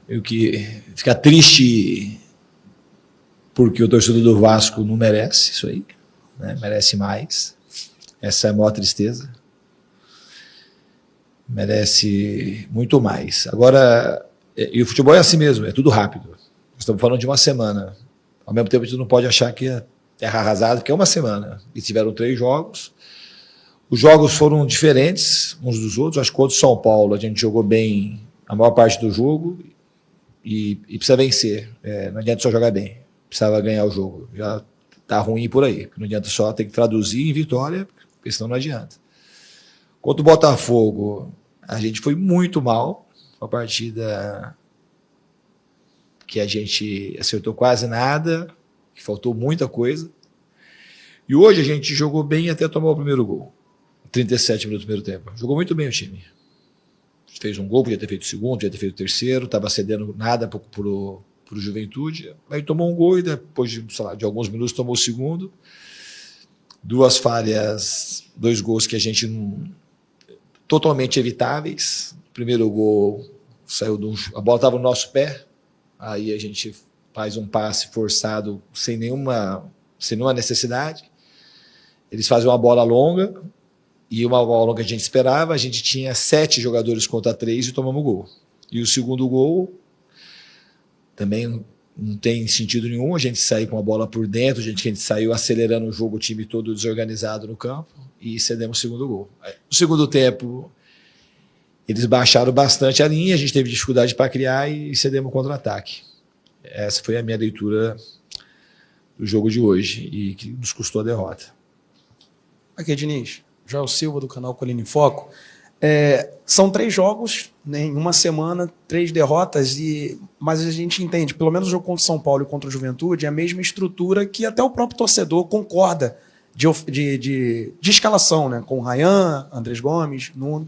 meio que fica triste porque o torcedor do Vasco não merece isso aí, né? Merece mais. Essa é a maior tristeza. Merece muito mais. Agora, e o futebol é assim mesmo, é tudo rápido. Estamos falando de uma semana. Ao mesmo tempo, a gente não pode achar que é terra arrasada, porque é uma semana. E tiveram 3 jogos. Os jogos foram diferentes uns dos outros. Acho que contra o São Paulo a gente jogou bem a maior parte do jogo e precisa vencer. Não adianta só jogar bem. Precisava ganhar o jogo. Já está ruim por aí. Não adianta só ter que traduzir em vitória, porque senão não adianta. Contra o Botafogo, a gente foi muito mal. Uma partida que a gente acertou quase nada, que faltou muita coisa. E hoje a gente jogou bem até tomar o primeiro gol. 37 minutos do primeiro tempo. Jogou muito bem o time. Fez um gol, podia ter feito o segundo, podia ter feito o terceiro, estava cedendo nada para o Juventude. Aí tomou um gol e depois de alguns minutos tomou o segundo. 2 falhas, 2 gols que a gente não... totalmente evitáveis. O primeiro gol saiu a bola estava no nosso pé, aí a gente faz um passe forçado sem nenhuma necessidade. Eles fazem uma bola longa, e uma bola longa que a gente esperava, a gente tinha 7 jogadores contra 3 e tomamos o gol. E o segundo gol também não tem sentido nenhum, a gente saiu com a bola por dentro, a gente saiu acelerando o jogo, o time todo desorganizado no campo, e cedemos o segundo gol. No segundo tempo, eles baixaram bastante a linha, a gente teve dificuldade para criar e cedemos o contra-ataque. Essa foi a minha leitura do jogo de hoje, e que nos custou a derrota. Aqui, Diniz. Joel Silva, do canal Colina em Foco. São 3 jogos, né, em uma semana, 3 derrotas, mas a gente entende, pelo menos o jogo contra o São Paulo e contra o Juventude, é a mesma estrutura que até o próprio torcedor concorda de escalação, né, com o Ryan, Andrés Gomes, Nuno.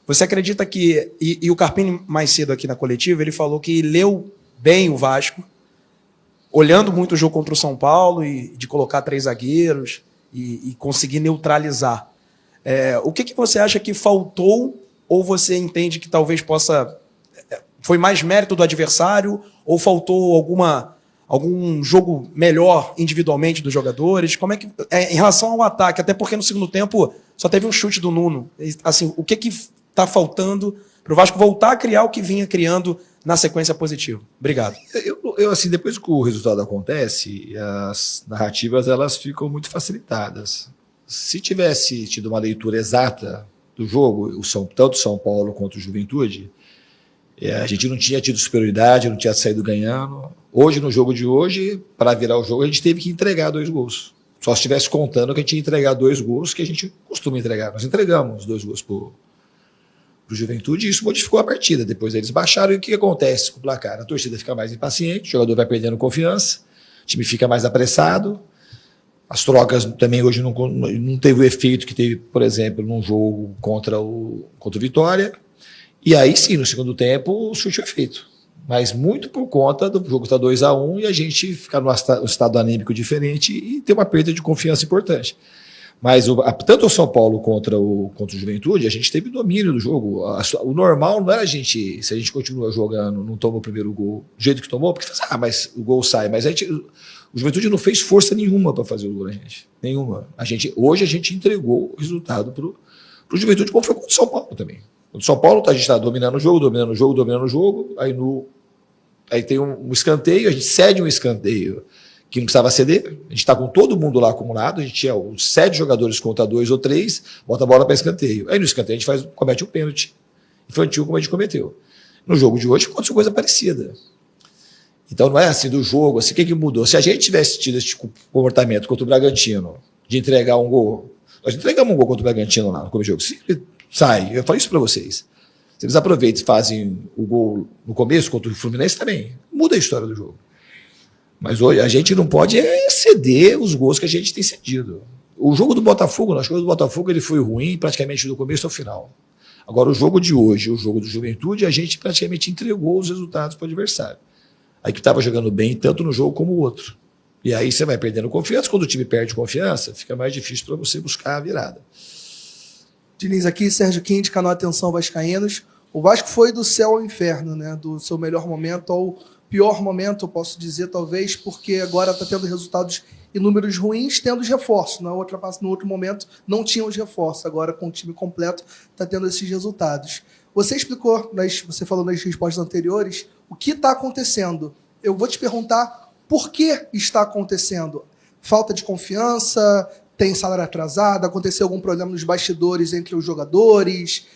Você acredita que... E o Carpini, mais cedo aqui na coletiva, ele falou que leu bem o Vasco, olhando muito o jogo contra o São Paulo e de colocar 3 zagueiros e conseguir neutralizar. O que você acha que faltou, ou você entende que talvez foi mais mérito do adversário, ou faltou algum jogo melhor individualmente dos jogadores? Como é que, em relação ao ataque, até porque no segundo tempo só teve um chute do Nuno. Assim, o que está faltando para o Vasco voltar a criar o que vinha criando na sequência positiva? Obrigado. Assim, depois que o resultado acontece, as narrativas elas ficam muito facilitadas. Se tivesse tido uma leitura exata do jogo, tanto o São Paulo quanto o Juventude, a gente não tinha tido superioridade, não tinha saído ganhando. Hoje, no jogo de hoje, para virar o jogo, a gente teve que entregar 2 gols. Só se estivesse contando que a gente ia entregar 2 gols, que a gente costuma entregar. Nós entregamos 2 gols para o Juventude, e isso modificou a partida. Depois eles baixaram, e o que acontece com o placar? A torcida fica mais impaciente, o jogador vai perdendo confiança, o time fica mais apressado. As trocas também hoje não teve o efeito que teve, por exemplo, num jogo contra o Vitória. E aí sim, no segundo tempo, o chute foi feito. Mas muito por conta do jogo estar 2-1 e a gente ficar num estado anímico diferente e ter uma perda de confiança importante. Mas tanto o São Paulo contra o Juventude, a gente teve domínio do jogo. O normal não era a gente, se a gente continua jogando, não toma o primeiro gol do jeito que tomou, porque mas o gol sai. Mas o Juventude não fez força nenhuma para fazer o gol na gente. Nenhuma. Hoje a gente entregou o resultado para o Juventude, como foi contra o São Paulo também. Contra o São Paulo, a gente está dominando o jogo. Aí tem um escanteio, a gente cede um escanteio que não precisava ceder. A gente está com todo mundo lá acumulado, a gente tinha os 7 jogadores contra 2 ou 3, bota a bola para escanteio. Aí no escanteio a gente comete um pênalti infantil, como a gente cometeu. No jogo de hoje aconteceu coisa parecida. Então não é assim do jogo, assim, o que mudou? Se a gente tivesse tido esse comportamento contra o Bragantino, de entregar um gol, nós entregamos um gol contra o Bragantino lá no começo do jogo, sempre sai, eu falei isso para vocês. Se eles aproveitam e fazem o gol no começo contra o Fluminense também, muda a história do jogo. Mas hoje a gente não pode ceder os gols que a gente tem cedido. O jogo do Botafogo, ele foi ruim praticamente do começo ao final. Agora o jogo de hoje, o jogo do Juventude, a gente praticamente entregou os resultados para o adversário. Aí que estava jogando bem, tanto no jogo como o outro. E aí você vai perdendo confiança. Quando o time perde confiança, fica mais difícil para você buscar a virada. Diniz aqui, Sérgio Quinte, canal Atenção Vascaínos. O Vasco foi do céu ao inferno, né? Do seu melhor momento ao pior momento, eu posso dizer, talvez, porque agora está tendo resultados e números ruins, tendo os reforços. No outro momento, não tinha os reforços. Agora, com o time completo, está tendo esses resultados. Você explicou, você falou nas respostas anteriores, o que está acontecendo. Eu vou te perguntar por que está acontecendo. Falta de confiança, tem salário atrasado, aconteceu algum problema nos bastidores entre os jogadores,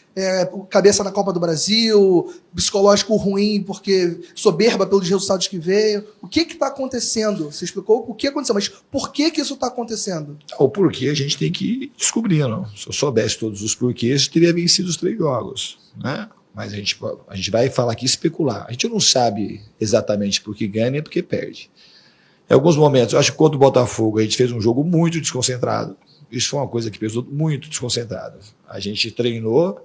cabeça na Copa do Brasil, psicológico ruim porque soberba pelos resultados que veio. O que está acontecendo? Você explicou o que aconteceu, mas por que isso está acontecendo? O porquê a gente tem que descobrir. Não? Se eu soubesse todos os porquês, teria vencido os 3 jogos. Né? Mas a gente vai falar aqui especular. A gente não sabe exatamente por que ganha nem por que perde. Em alguns momentos, eu acho que contra o Botafogo, a gente fez um jogo muito desconcentrado. Isso foi uma coisa que pesou muito desconcentrado. A gente treinou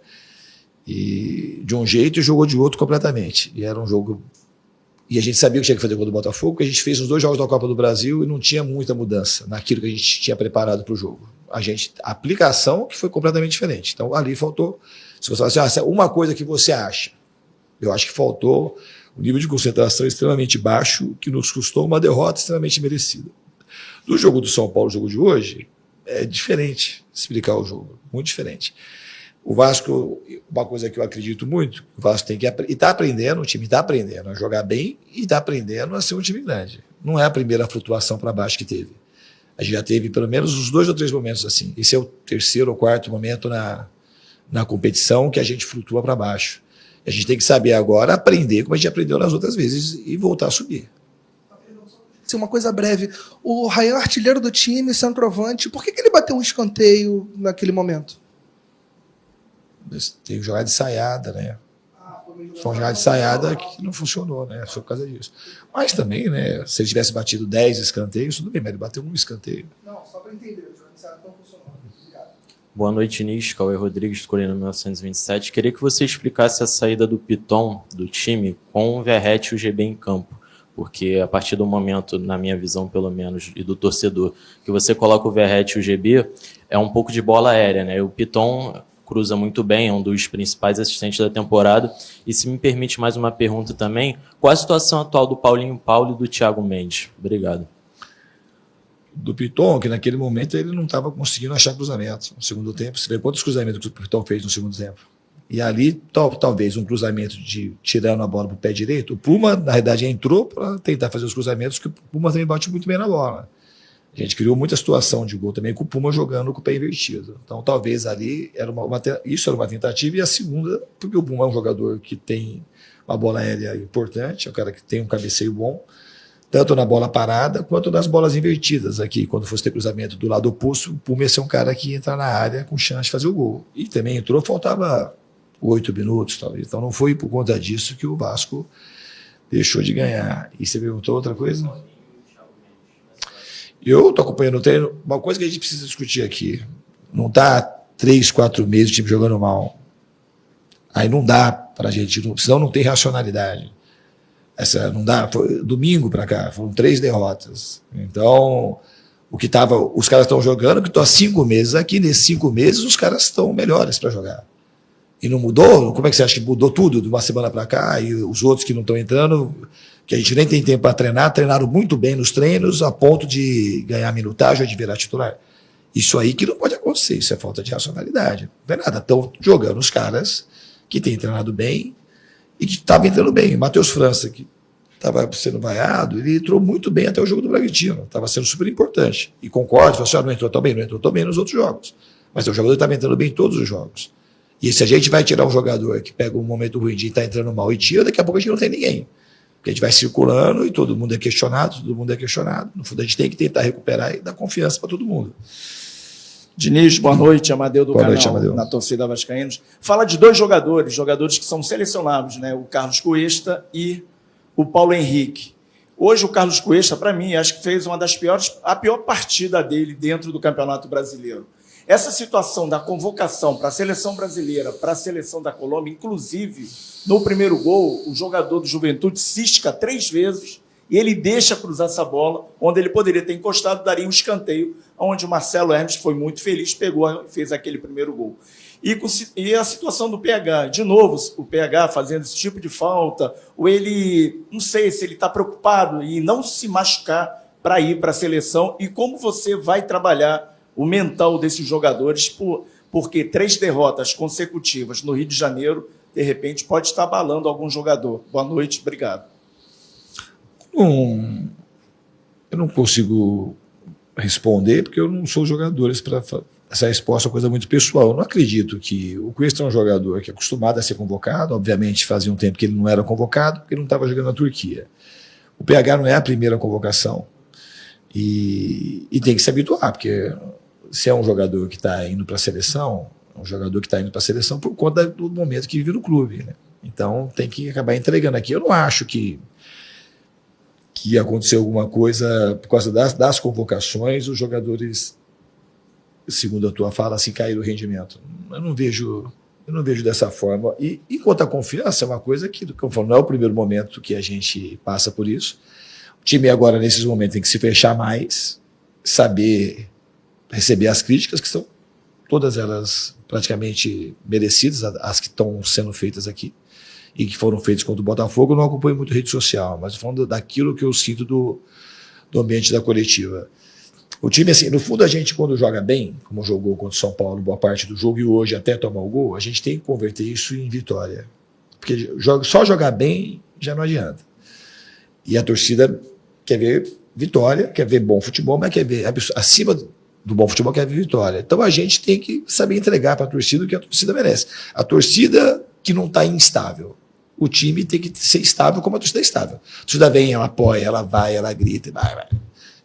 de um jeito e jogou de outro completamente. E era um jogo... E a gente sabia o que tinha que fazer contra o Botafogo, porque a gente fez os 2 jogos da Copa do Brasil e não tinha muita mudança naquilo que a gente tinha preparado para o jogo. A aplicação que foi completamente diferente. Então, ali faltou... Se você falar assim, uma coisa que você acha, eu acho que faltou um nível de concentração extremamente baixo, que nos custou uma derrota extremamente merecida. Do jogo do São Paulo, o jogo de hoje, é diferente explicar o jogo, muito diferente. O Vasco, uma coisa que eu acredito muito, o Vasco tem que aprender, e está aprendendo, o time está aprendendo a jogar bem e está aprendendo a ser um time grande. Não é a primeira flutuação para baixo que teve. A gente já teve pelo menos uns 2 ou 3 momentos assim. Esse é o 3º ou 4º momento na competição que a gente flutua para baixo. A gente tem que saber agora aprender como a gente aprendeu nas outras vezes e voltar a subir. Uma coisa breve. O Ryan, artilheiro do time, centroavante, por que ele bateu um escanteio naquele momento? Tem que jogar de ensaiada, né? Foi uma jogada de ensaiada que não funcionou, né? Foi por causa disso. Mas também, né? Se ele tivesse batido 10 escanteios, tudo bem, mas ele bateu um escanteio. Não, só para entender, a jogada de ensaiada não funcionou. Boa noite, Nis. Cauê Rodrigues, Colina 1927. Queria que você explicasse a saída do Piton do time com o Verratti e o GB em campo. Porque a partir do momento, na minha visão pelo menos, e do torcedor, que você coloca o Verratti e o GB, é um pouco de bola aérea, né? O Piton cruza muito bem, é um dos principais assistentes da temporada. E se me permite mais uma pergunta também, qual a situação atual do Paulinho Paulo e do Thiago Mendes? Obrigado. Do Piton, que naquele momento ele não estava conseguindo achar cruzamento. No segundo tempo, você vê quantos cruzamentos que o Piton fez no segundo tempo. E ali, talvez, um cruzamento de tirando a bola para o pé direito. O Puma, na realidade, entrou para tentar fazer os cruzamentos, que o Puma também bate muito bem na bola. A gente criou muita situação de gol também com o Puma jogando com o pé invertido. Então, talvez ali, isso era uma tentativa. E a segunda, porque o Puma é um jogador que tem uma bola aérea importante, é um cara que tem um cabeceio bom, tanto na bola parada quanto nas bolas invertidas. Aqui, quando fosse ter cruzamento do lado oposto, o Puma ia ser um cara que ia entrar na área com chance de fazer o gol. E também entrou, faltava 8 minutos, talvez. Então não foi por conta disso que o Vasco deixou de ganhar. E você perguntou outra coisa? Eu estou acompanhando o treino. Uma coisa que a gente precisa discutir aqui, não está 3, 4 meses o time jogando mal. Aí não dá para a gente, senão não tem racionalidade. Não dá, foi domingo para cá, foram 3 derrotas. Então, os caras estão jogando, que estou há 5 meses aqui, nesses 5 meses os caras estão melhores para jogar. E não mudou? Como é que você acha que mudou tudo de uma semana para cá? E os outros que não estão entrando, que a gente nem tem tempo para treinar, treinaram muito bem nos treinos, a ponto de ganhar minutagem ou de virar titular. Isso aí que não pode acontecer, isso é falta de racionalidade. Não é nada, estão jogando os caras que têm treinado bem e que estavam entrando bem. Matheus França, que estava sendo vaiado, ele entrou muito bem até o jogo do Bragantino, estava sendo super importante. E concordo, você não entrou tão bem nos outros jogos. Mas o jogador estava entrando bem em todos os jogos. E se a gente vai tirar um jogador que pega um momento ruim de estar entrando mal e tira, daqui a pouco a gente não tem ninguém. Porque a gente vai circulando e todo mundo é questionado. No fundo, a gente tem que tentar recuperar e dar confiança para todo mundo. Diniz, boa noite. Amadeu do Boa canal noite, Amadeu. Na Torcida Vascaínos. Fala de 2 jogadores que são selecionados, né? O Carlos Cuesta e o Paulo Henrique. Hoje o Carlos Cuesta, para mim, acho que fez a pior partida dele dentro do Campeonato Brasileiro. Essa situação da convocação para a seleção brasileira, para a seleção da Colômbia, inclusive, no primeiro gol, o jogador do Juventude cisca 3 vezes e ele deixa cruzar essa bola, onde ele poderia ter encostado, daria um escanteio, onde o Marcelo Hermes foi muito feliz, pegou e fez aquele primeiro gol. E a situação do PH, de novo, o PH fazendo esse tipo de falta, ou ele, não sei se ele está preocupado em não se machucar para ir para a seleção, e como você vai trabalhar o mental desses jogadores, porque 3 derrotas consecutivas no Rio de Janeiro, de repente, pode estar abalando algum jogador. Boa noite, obrigado. Eu não consigo responder, porque eu não sou jogadores para essa resposta é uma coisa muito pessoal. Eu não acredito que o Cuesta é um jogador que é acostumado a ser convocado, obviamente fazia um tempo que ele não era convocado, porque ele não estava jogando na Turquia. O PH não é a primeira convocação e tem que se habituar, porque se é um jogador que está indo para a seleção, é um jogador que está indo para a seleção por conta do momento que vive no clube, né? Então tem que acabar entregando aqui. Eu não acho que aconteceu alguma coisa por causa das convocações, os jogadores, segundo a tua fala, assim, caíram o rendimento. Eu não vejo dessa forma. E quanto à confiança, é uma coisa que, como eu falo, não é o primeiro momento que a gente passa por isso. O time agora, nesses momentos, tem que se fechar mais, saber receber as críticas, que são todas elas praticamente merecidas, as que estão sendo feitas aqui, e que foram feitas contra o Botafogo. Eu não acompanho muito rede social, mas falando daquilo que eu sinto do ambiente da coletiva. O time, assim, no fundo, a gente, quando joga bem, como jogou contra o São Paulo boa parte do jogo, e hoje até tomar o gol, a gente tem que converter isso em vitória. Porque só jogar bem já não adianta. E a torcida quer ver vitória, quer ver bom futebol, mas quer ver, acima do bom futebol, quer ver vitória. Então a gente tem que saber entregar para a torcida o que a torcida merece. A torcida que não está instável. O time tem que ser estável como a torcida é estável. A torcida vem, ela apoia, ela vai, ela grita, vai.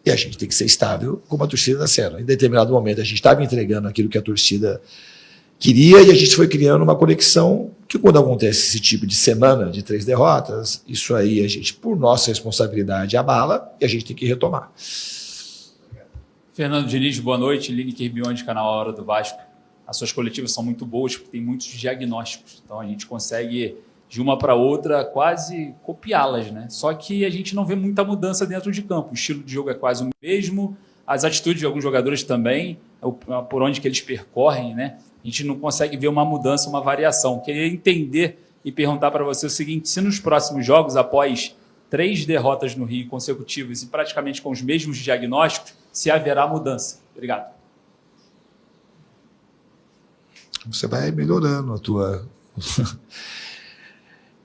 E a gente tem que ser estável como a torcida está sendo. Em determinado momento a gente estava entregando aquilo que a torcida queria e a gente foi criando uma conexão que, quando acontece esse tipo de semana de 3 derrotas, isso aí a gente, por nossa responsabilidade, abala e a gente tem que retomar. Fernando Diniz, boa noite. Lineker Beyond, canal A Hora do Vasco. As suas coletivas são muito boas porque tem muitos diagnósticos. Então a gente consegue, de uma para outra, quase copiá-las, né? Só que a gente não vê muita mudança dentro de campo. O estilo de jogo é quase o mesmo, as atitudes de alguns jogadores também, por onde que eles percorrem, né? A gente não consegue ver uma mudança, uma variação. Queria entender e perguntar para você o seguinte: se nos próximos jogos, após 3 derrotas no Rio consecutivas e praticamente com os mesmos diagnósticos, se haverá mudança. Obrigado. Você vai melhorando a tua...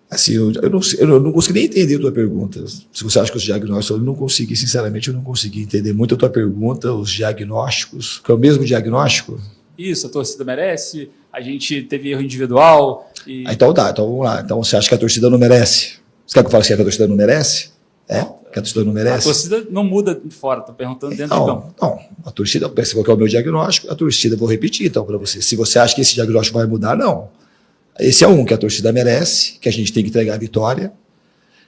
Assim, eu não consegui nem entender a tua pergunta. Se você acha que os diagnósticos, eu não consegui, sinceramente, eu não consegui entender muito a tua pergunta, os diagnósticos, que é o mesmo diagnóstico? Isso, a torcida merece, a gente teve erro individual. E... Então vamos lá. Então você acha que a torcida não merece? Você quer que eu fale que a torcida não merece? É? Que a torcida não merece? A torcida não muda de fora, estou perguntando dentro de campo. Não, a torcida, pensa qual que é o meu diagnóstico, a torcida, vou repetir então para você. Se você acha que esse diagnóstico vai mudar, não. Esse é um que a torcida merece, que a gente tem que entregar a vitória,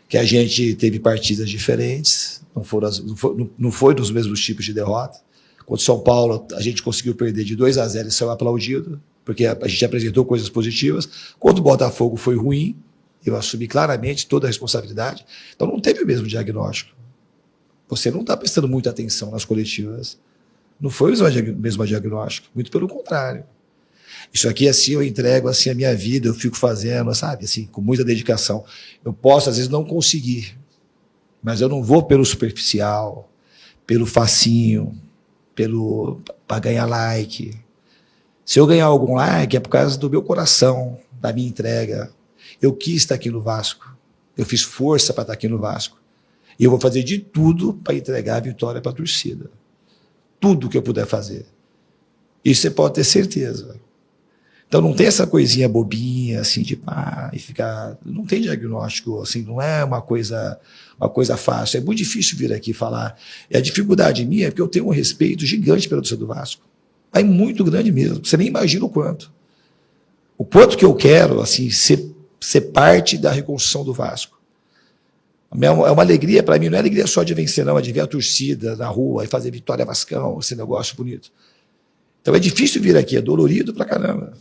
que a gente teve partidas diferentes, não foi dos mesmos tipos de derrota. Contra o São Paulo, a gente conseguiu perder de 2-0 e saiu aplaudido, porque a gente apresentou coisas positivas. Contra o Botafogo foi ruim, eu assumi claramente toda a responsabilidade. Então não teve o mesmo diagnóstico. Você não está prestando muita atenção nas coletivas. Não foi o mesmo diagnóstico, muito pelo contrário. Isso aqui, assim, eu entrego assim, a minha vida, eu fico fazendo, sabe, assim, com muita dedicação. Eu posso, às vezes, não conseguir, mas eu não vou pelo superficial, pelo facinho, para ganhar like. Se eu ganhar algum like, é por causa do meu coração, da minha entrega. Eu quis estar aqui no Vasco. Eu fiz força para estar aqui no Vasco. E eu vou fazer de tudo para entregar a vitória para a torcida. Tudo que eu puder fazer. Isso você pode ter certeza. Então não tem essa coisinha bobinha, assim, de e ficar... Não tem diagnóstico, assim, não é uma coisa fácil. É muito difícil vir aqui falar. E a dificuldade minha é porque eu tenho um respeito gigante pela torcida do Vasco. É muito grande mesmo. Você nem imagina o quanto. O quanto que eu quero, assim, ser parte da reconstrução do Vasco. É uma alegria para mim, não é alegria só de vencer, não, é de ver a torcida na rua e fazer Vitória Vascão, esse negócio bonito. Então é difícil vir aqui, é dolorido pra caramba.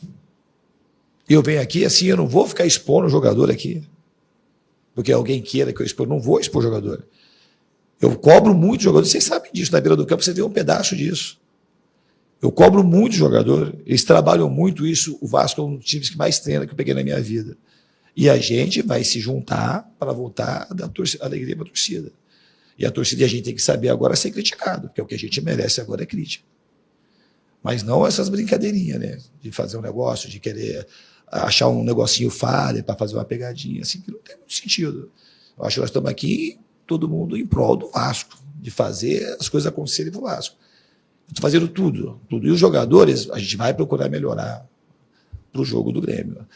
E eu venho aqui, assim, eu não vou ficar expondo o jogador aqui, porque alguém queira que eu exponha, não vou expor o jogador. Eu cobro muito jogador, vocês sabem disso, na beira do campo você vê um pedaço disso. Eu cobro muito jogador, eles trabalham muito isso. O Vasco é um dos times que mais treina que eu peguei na minha vida. E a gente vai se juntar para voltar a dar alegria para a torcida. E a torcida, a gente tem que saber agora ser criticado, porque o que a gente merece agora é crítica. Mas não essas brincadeirinhas, né? De fazer um negócio, de querer achar um negocinho falha para fazer uma pegadinha, assim, que não tem muito sentido. Eu acho que nós estamos aqui, todo mundo em prol do Vasco, de fazer as coisas acontecerem para o Vasco. Estou fazendo tudo. E os jogadores, a gente vai procurar melhorar para o jogo do Grêmio.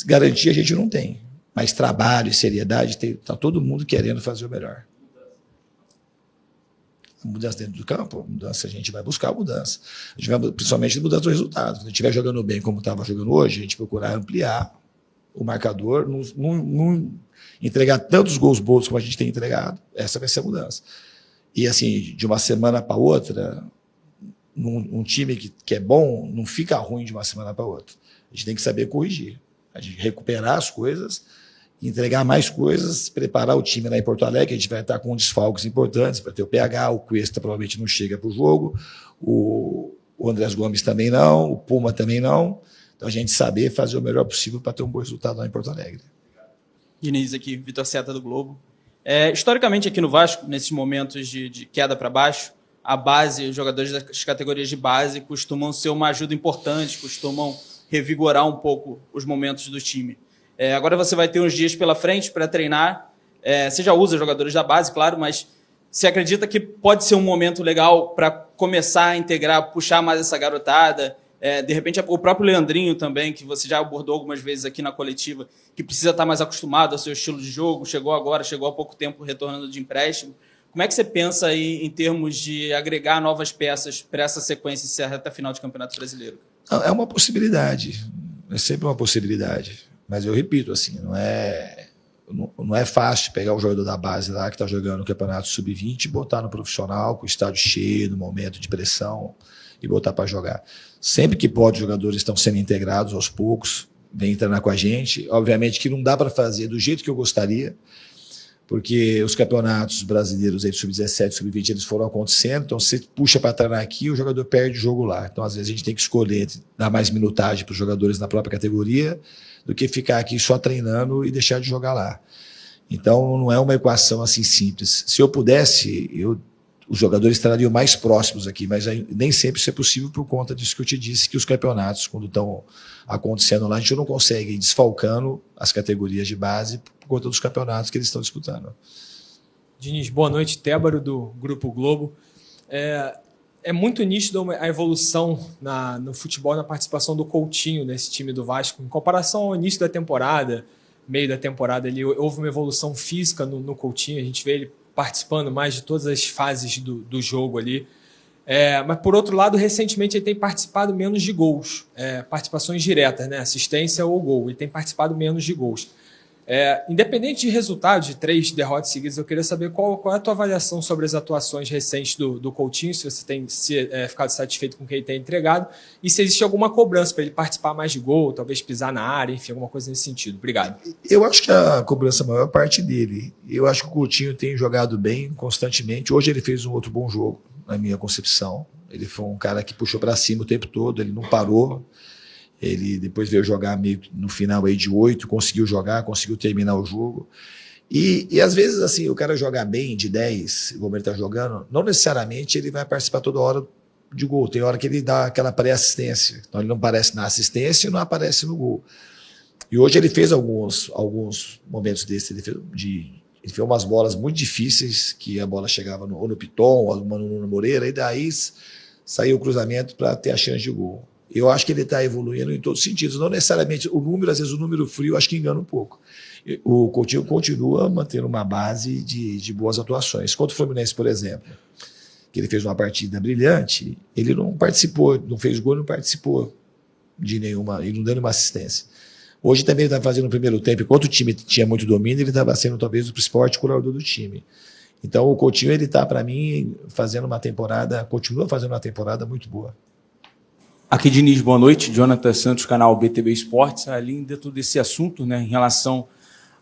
Garantia a gente não tem, mas trabalho e seriedade, está todo mundo querendo fazer o melhor. Mudança dentro do campo, mudança, a gente vai buscar a mudança. A gente vai, principalmente mudança do resultado. Se a gente estiver jogando bem como estava jogando hoje, a gente procurar ampliar o marcador, não entregar tantos gols bons como a gente tem entregado. Essa vai ser a mudança. E assim, de uma semana para outra, um time que é bom não fica ruim de uma semana para outra. A gente tem que saber corrigir, a gente recuperar as coisas, entregar mais coisas, preparar o time lá em Porto Alegre. A gente vai estar com desfalques importantes para ter o PH, o Cuesta provavelmente não chega para o jogo, o Andrés Gomes também não, o Puma também não. Então a gente saber fazer o melhor possível para ter um bom resultado lá em Porto Alegre. Diniz aqui, Vitor Seta do Globo. Historicamente aqui no Vasco, nesses momentos de queda para baixo, a base, os jogadores das categorias de base costumam ser uma ajuda importante, costumam revigorar um pouco os momentos do time. Agora você vai ter uns dias pela frente para treinar. Você já usa jogadores da base, claro, mas você acredita que pode ser um momento legal para começar a integrar, puxar mais essa garotada? De repente, o próprio Leandrinho também, que você já abordou algumas vezes aqui na coletiva, que precisa estar mais acostumado ao seu estilo de jogo, chegou há pouco tempo retornando de empréstimo. Como é que você pensa aí em termos de agregar novas peças para essa sequência e reta final de Campeonato Brasileiro? É uma possibilidade, é sempre uma possibilidade. Mas eu repito, assim, não é fácil pegar o jogador da base lá que está jogando no Campeonato Sub-20 e botar no profissional, com o estádio cheio, no momento de pressão, e botar para jogar. Sempre que pode, os jogadores estão sendo integrados aos poucos, vem treinar com a gente. Obviamente que não dá para fazer do jeito que eu gostaria, porque os campeonatos brasileiros aí de Sub-17, Sub-20, eles foram acontecendo, então você puxa para treinar aqui, o jogador perde o jogo lá. Então, às vezes, a gente tem que escolher dar mais minutagem para os jogadores na própria categoria do que ficar aqui só treinando e deixar de jogar lá. Então, não é uma equação assim simples. Se eu pudesse, os jogadores estariam mais próximos aqui, mas nem sempre isso é possível por conta disso que eu te disse, que os campeonatos, quando estão acontecendo lá, a gente não consegue ir desfalcando as categorias de base por conta dos campeonatos que eles estão disputando. Diniz, boa noite. Tébaro, do Grupo Globo. É muito nítido a evolução no futebol, na participação do Coutinho nesse time do Vasco. Em comparação ao início da temporada, meio da temporada, houve uma evolução física no Coutinho. A gente vê ele participando mais de todas as fases do jogo ali. Mas, por outro lado, recentemente ele tem participado menos de gols. Participações diretas, né? Assistência ou gol. Ele tem participado menos de gols. Independente de resultado de 3 derrotas seguidas, eu queria saber qual é a tua avaliação sobre as atuações recentes do Coutinho, se você tem ficado satisfeito com o que ele tem entregado, e se existe alguma cobrança para ele participar mais de gol, talvez pisar na área, enfim, alguma coisa nesse sentido. Obrigado. Eu acho que a cobrança maior parte dele. Eu acho que o Coutinho tem jogado bem constantemente. Hoje ele fez um outro bom jogo, na minha concepção. Ele foi um cara que puxou para cima o tempo todo, ele não parou. Ele depois veio jogar meio no final aí de 8, conseguiu jogar, conseguiu terminar o jogo. E às vezes, assim, o cara jogar bem de 10, como ele está jogando, não necessariamente ele vai participar toda hora de gol. Tem hora que ele dá aquela pré-assistência. Então ele não aparece na assistência e não aparece no gol. E hoje ele fez alguns momentos desses. Ele fez umas bolas muito difíceis, que a bola chegava ou no Piton, ou no Nuno Moreira, e daí saiu o cruzamento para ter a chance de gol. Eu acho que ele está evoluindo em todos os sentidos. Não necessariamente o número, às vezes o número frio, acho que engana um pouco. O Coutinho continua mantendo uma base de boas atuações. Contra o Fluminense, por exemplo, que ele fez uma partida brilhante, ele não participou, não fez gol, não participou de nenhuma, e não deu nenhuma assistência. Hoje também ele está fazendo no primeiro tempo, enquanto o time tinha muito domínio, ele estava sendo talvez o principal articulador do time. Então o Coutinho, ele está, para mim, continua fazendo uma temporada muito boa. Aqui, Diniz, boa noite. Jonathan Santos, canal BTV Esportes. Ali, dentro desse assunto, né, em relação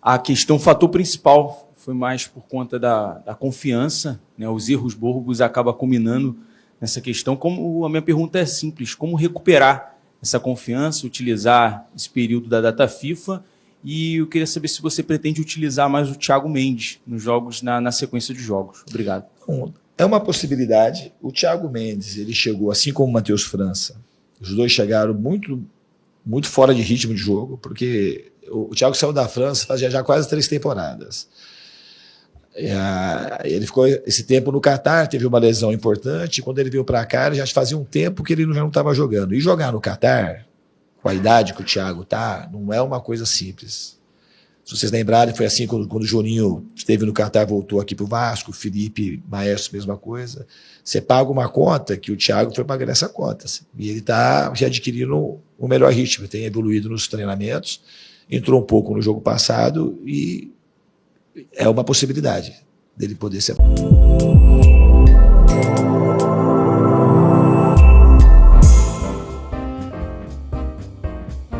à questão, o fator principal foi mais por conta da confiança, né, os erros bobos acabam culminando nessa questão. Como a minha pergunta é simples, como recuperar essa confiança, utilizar esse período da data FIFA, e eu queria saber se você pretende utilizar mais o Thiago Mendes nos jogos, na sequência de jogos. Obrigado. É uma possibilidade. O Thiago Mendes, ele chegou, assim como o Matheus França, os dois chegaram muito fora de ritmo de jogo, porque o Thiago saiu da França fazia já quase 3 temporadas. Ele ficou esse tempo no Catar, teve uma lesão importante, e quando ele veio para cá, já fazia um tempo que ele já não estava jogando. E jogar no Catar, com a idade que o Thiago tá, não é uma coisa simples. Se vocês lembrarem, foi assim quando o Juninho esteve no Catar, voltou aqui para o Vasco, o Felipe Maestro, mesma coisa. Você paga uma conta que o Thiago foi pagar essa conta. E ele está já adquirindo o melhor ritmo, tem evoluído nos treinamentos, entrou um pouco no jogo passado e é uma possibilidade dele poder ser.